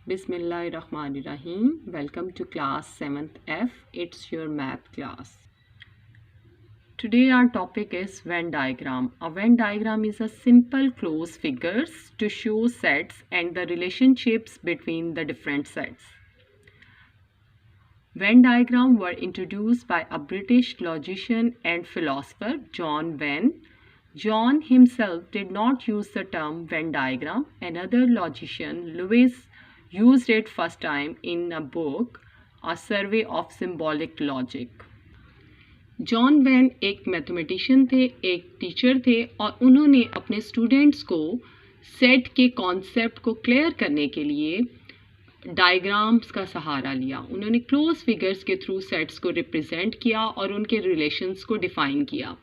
Bismillahirrahmanirrahim. Welcome to class 7th F. It's your math class. Today our topic is Venn diagram. A Venn diagram is a simple closed figures to show sets and the relationships between the different sets. Venn diagram were introduced by a British logician and philosopher John Venn. John himself did not use the term Venn diagram. Another logician, Lewis, used it first time in a book, A Survey of Symbolic Logic. John when एक mathematician थे, एक teacher थे और उन्होंने अपने students को set के concept को क्लियर करने के लिए डायग्राम्स का सहारा लिया. उन्होंने क्लोज फिगर्स के थ्रू सेट्स को रिप्रेजेंट किया और उनके रिलेशंस को डिफ़ाइन किया.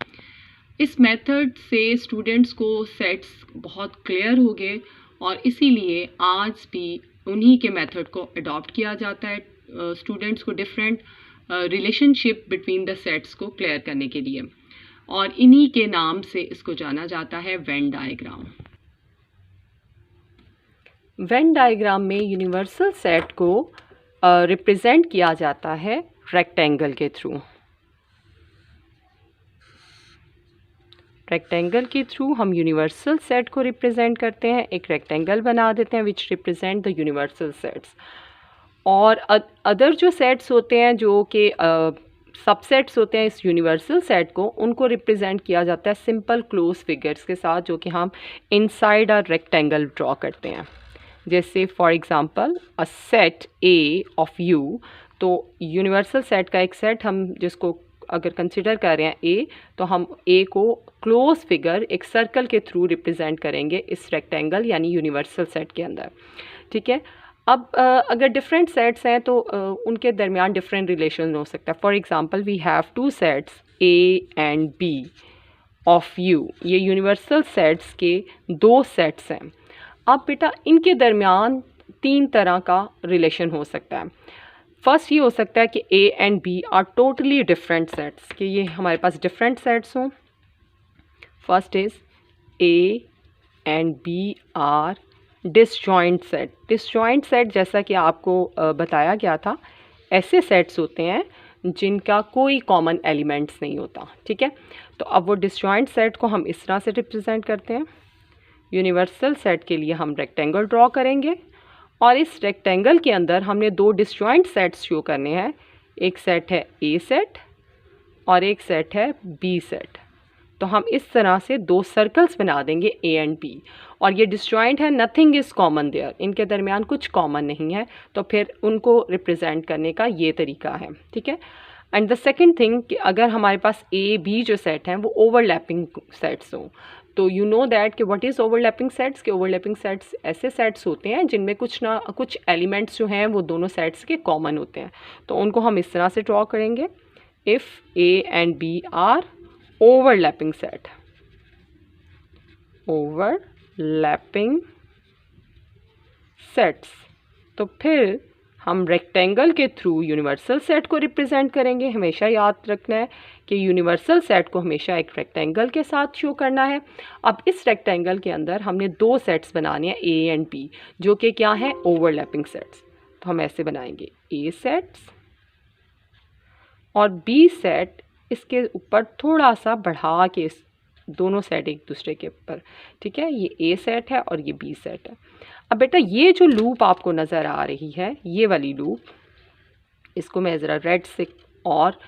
इस मेथड से स्टूडेंट्स को सेट्स बहुत क्लियर हो गए और इसीलिए आज भी उन्हीं के मेथड को अडॉप्ट किया जाता है स्टूडेंट्स को different relationship between the sets को क्लियर करने के लिए, और इन्हीं के नाम से इसको जाना जाता है वेन डायग्राम. वेन डायग्राम में यूनिवर्सल सेट को रिप्रेजेंट किया जाता है रेक्टेंगल के थ्रू. रेक्टेंगल के थ्रू हम यूनिवर्सल सेट को रिप्रेजेंट करते हैं, एक रेक्टेंगल बना देते हैं which represent the universal sets. और अदर जो सेट्स होते हैं जो कि सबसेट्स होते हैं इस यूनिवर्सल सेट को, उनको रिप्रेजेंट किया जाता है सिंपल क्लोज फिगर्स के साथ जो कि हम इनसाइड अ रेक्टेंगल ड्रॉ करते हैं. जैसे for example a set A of U. तो यूनिवर्सल सेट का एक सेट हम जिसको अगर कंसिडर कर रहे हैं ए, तो हम ए को क्लोज फिगर एक सर्कल के थ्रू रिप्रेजेंट करेंगे इस रेक्टेंगल यानी यूनिवर्सल सेट के अंदर. ठीक है. अब अगर डिफरेंट सेट्स हैं तो उनके दरमियान डिफरेंट रिलेशन हो सकता है. For example we have two sets A and B of U. ये यूनिवर्सल सेट्स के दो सेट्स हैं. अब बेटा इनके दरमियान तीन तरह का रिलेशन हो सकता है. फर्स्ट ये हो सकता है कि A and B are totally different sets, कि ये हमारे पास डिफरेंट सेट्स हों. First is A and B are disjoint set. Disjoint set जैसा कि आपको बताया गया था, ऐसे सेट्स होते हैं जिनका कोई कॉमन एलिमेंट्स नहीं होता. ठीक है. तो अब वो डिसजॉइंट सेट को हम इस तरह से रिप्रेजेंट करते हैं. यूनिवर्सल सेट के लिए हम रेक्टेंगल ड्रॉ करेंगे और इस रेक्टेंगल के अंदर हमने दो डिसजॉइंट सेट्स शो करने हैं. एक सेट है ए सेट और एक सेट है बी सेट. तो हम इस तरह से दो सर्कल्स बना देंगे ए एंड बी, और ये डिसजॉइंट है, नथिंग इज़ कॉमन देयर, इनके दरमियान कुछ कॉमन नहीं है. तो फिर उनको रिप्रेजेंट करने का ये तरीका है. ठीक है. एंड द सेकंड थिंग कि अगर हमारे पास ए बी जो सेट हैं वो ओवरलैपिंग सेट्स हों, तो यू नो दैट कि व्हाट इज़ ओवरलैपिंग सेट्स. के ओवरलैपिंग सेट्स ऐसे सेट्स होते हैं जिनमें कुछ ना कुछ एलिमेंट्स जो हैं वो दोनों सेट्स के कॉमन होते हैं. तो उनको हम इस तरह से ड्रॉ करेंगे. If A and B are overlapping set, overlapping sets, तो फिर हम रेक्टेंगल के थ्रू यूनिवर्सल सेट को रिप्रेजेंट करेंगे. हमेशा याद रखना है कि यूनिवर्सल सेट को हमेशा एक रेक्टेंगल के साथ शो करना है. अब इस रेक्टेंगल के अंदर हमने दो सेट्स बनाने हैं ए एंड बी, जो कि क्या है ओवरलैपिंग सेट्स. तो हम ऐसे बनाएंगे ए सेट्स और बी सेट इसके ऊपर थोड़ा सा बढ़ा के दोनों सेट एक दूसरे के ऊपर. ठीक है. ये ए सेट है और ये बी सेट है. अब बेटा ये जो लूप आपको नज़र आ रही है, ये वाली लूप, इसको मैं ज़रा रेड से और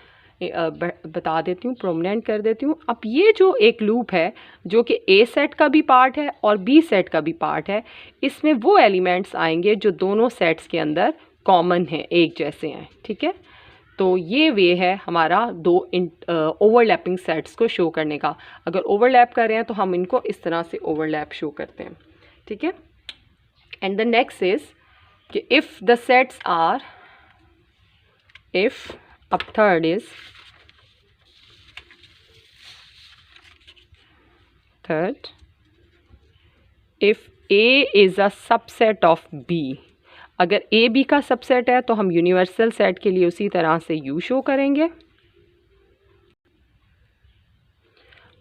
बता देती हूँ, प्रोमिनेंट कर देती हूँ. अब ये जो एक लूप है जो कि ए सेट का भी पार्ट है और बी सेट का भी पार्ट है, इसमें वो एलिमेंट्स आएंगे जो दोनों सेट्स के अंदर कॉमन हैं, एक जैसे हैं. ठीक है. तो ये वे है हमारा दो ओवरलैपिंग सेट्स को शो करने का. अगर ओवरलैप कर रहे हैं तो हम इनको इस तरह से ओवरलैप शो करते हैं. ठीक है. एंड द नेक्स्ट इज कि if the sets are, if, अब third is third, if A is a subset of B. अगर ए बी का सबसेट है तो हम यूनिवर्सल सेट के लिए उसी तरह से यू शो करेंगे.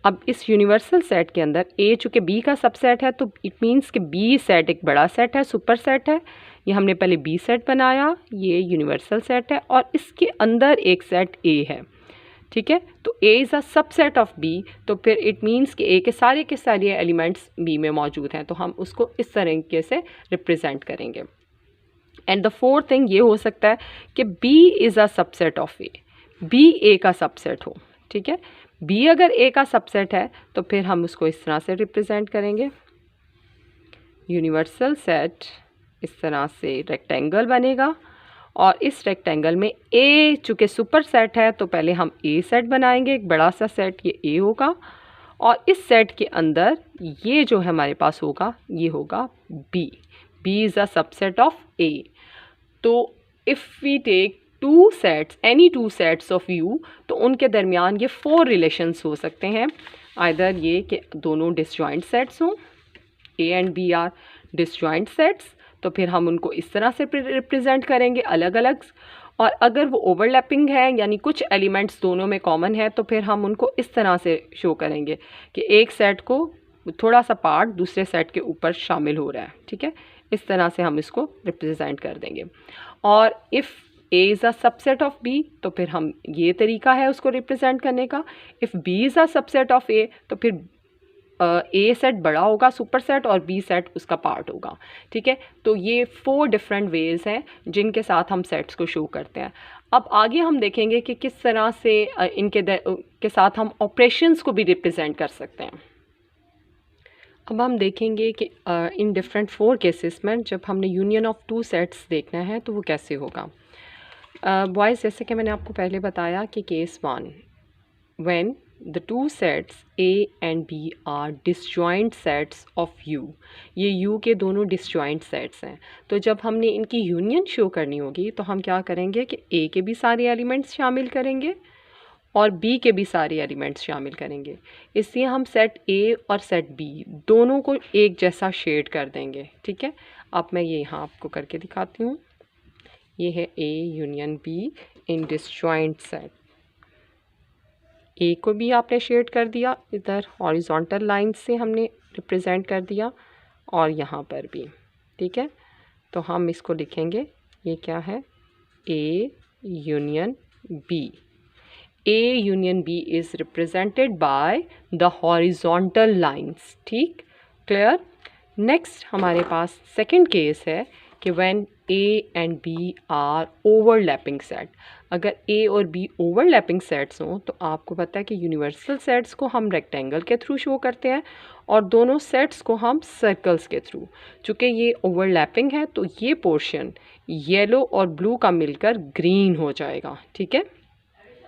अब इस यूनिवर्सल सेट के अंदर ए चूँकि बी का सबसेट है तो इट मीन्स कि बी सेट एक बड़ा सेट है, सुपर सेट है, ये हमने पहले बी सेट बनाया, ये यूनिवर्सल सेट है और इसके अंदर एक सेट ए है, ठीक है। तो A is a subset of B, तो फिर इट मीन्स कि ए के सारे एलिमेंट्स बी में मौजूद हैं, तो हम उसको इस तरीके से रिप्रेजेंट करेंगे। एंड द फोर्थ थिंग ये हो सकता है कि B is a subset of A, B A का सबसेट हो, ठीक है। बी अगर ए का सबसेट है तो फिर हम उसको इस तरह से रिप्रेजेंट करेंगे, यूनिवर्सल सेट इस तरह से रेक्टेंगल बनेगा और इस रेक्टेंगल में ए चूँकि सुपर सेट है तो पहले हम ए सेट बनाएंगे, एक बड़ा सा सेट ये ए होगा और इस सेट के अंदर ये जो है हमारे पास होगा ये होगा B, B is a subset of A. तो if we take two sets, any two sets of U, तो उनके दरमियान ये 4 रिलेशंस हो सकते हैं। आइदर ये कि दोनों डिसजॉइंट सेट्स हों, A and B are disjoint sets, तो फिर हम उनको इस तरह से रिप्रेजेंट करेंगे अलग अलग, और अगर वो ओवरलैपिंग है यानी कुछ एलिमेंट्स दोनों में कॉमन है तो फिर हम उनको इस तरह से शो करेंगे कि एक सेट को थोड़ा सा पार्ट दूसरे सेट के ऊपर शामिल हो रहा है, ठीक है। इस तरह से हम इसको रिप्रेजेंट कर देंगे। और if A is a subset of B, तो फिर हम ये तरीका है उसको रिप्रेजेंट करने का। If B is a subset of A, तो फिर ए सेट बड़ा होगा सुपर सेट और बी सेट उसका पार्ट होगा, ठीक है। तो ये 4 डिफरेंट वेज़ हैं जिनके साथ हम सेट्स को शो करते हैं। अब आगे हम देखेंगे कि किस तरह से इनके के साथ हम ऑपरेशंस को भी रिप्रेजेंट कर सकते हैं। अब हम देखेंगे कि इन डिफरेंट 4 केसेस में जब हमने यूनियन ऑफ 2 सेट्स देखना है तो वो कैसे होगा। बॉयज़, जैसे कि मैंने आपको पहले बताया कि case 1, when the 2 sets A and B are disjoint sets of U, ये यू के दोनों डिसजॉइंट सेट्स हैं। तो जब हमने इनकी यूनियन शो करनी होगी तो हम क्या करेंगे कि ए के भी सारे एलिमेंट्स शामिल करेंगे और बी के भी सारे एलिमेंट्स शामिल करेंगे। इसलिए हम सेट ए और सेट बी दोनों को एक जैसा शेड कर देंगे, ठीक है। अब मैं ये यहाँ आपको करके दिखाती हूँ। ये है A union B in disjoint set. A को भी आपने शेड कर दिया, इधर हॉरिजॉन्टल लाइन से हमने रिप्रेजेंट कर दिया और यहाँ पर भी, ठीक है। तो हम इसको लिखेंगे, ये क्या है, A union B. A union B is represented by the horizontal lines, ठीक, क्लियर। नेक्स्ट हमारे पास सेकंड केस है कि when A and B are overlapping set। अगर A और B overlapping sets हों तो आपको पता है कि यूनिवर्सल सेट्स को हम रेक्टेंगल के थ्रू शो करते हैं और दोनों सेट्स को हम सर्कल्स के थ्रू। चूँकि ये ओवरलैपिंग है तो ये पोर्शन येलो और ब्लू का मिलकर ग्रीन हो जाएगा, ठीक है।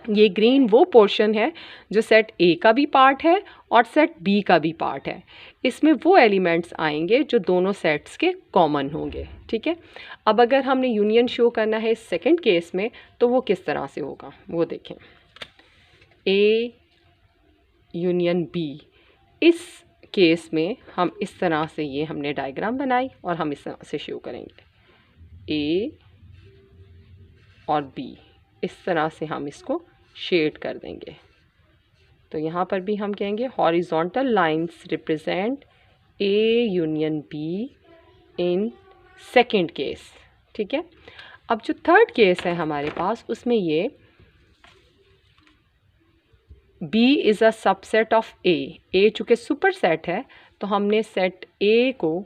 ये ग्रीन वो पोर्शन है जो सेट ए का भी पार्ट है और सेट बी का भी पार्ट है। इसमें वो एलिमेंट्स आएंगे जो दोनों सेट्स के कॉमन होंगे, ठीक है। अब अगर हमने यूनियन शो करना है इस सेकंड केस में तो वो किस तरह से होगा वो देखें। ए यूनियन बी, इस केस में हम इस तरह से ये हमने डायग्राम बनाई और हम इस तरह से शो करेंगे ए और बी, इस तरह से हम इसको शेड कर देंगे। तो यहाँ पर भी हम कहेंगे horizontal lines represent a union B in second case, ठीक है। अब जो थर्ड केस है हमारे पास उसमें ये B is a subset of A चूँकि सुपर सेट है तो हमने सेट ए को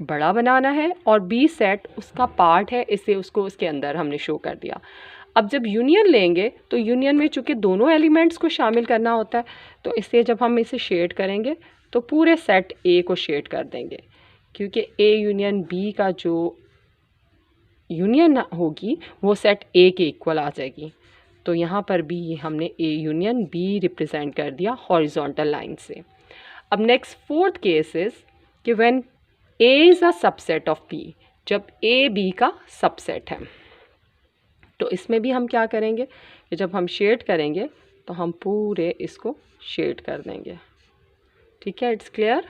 बड़ा बनाना है और B सेट उसका पार्ट है, इससे उसको उसके अंदर हमने शो कर दिया। अब जब यूनियन लेंगे तो यूनियन में चूँकि दोनों एलिमेंट्स को शामिल करना होता है तो इसलिए जब हम इसे शेड करेंगे तो पूरे सेट ए को शेड कर देंगे, क्योंकि ए यूनियन बी का जो यूनियन होगी वो सेट ए के इक्वल आ जाएगी। तो यहाँ पर भी ये हमने ए यूनियन बी रिप्रेजेंट कर दिया हॉरिजॉन्टल लाइन से। अब नेक्स्ट फोर्थ केस इज़ कि when A is a subset of B, जब ए बी का सबसेट है तो इसमें भी हम क्या करेंगे कि जब हम शेड करेंगे तो हम पूरे इसको शेड कर देंगे, ठीक है। It's clear.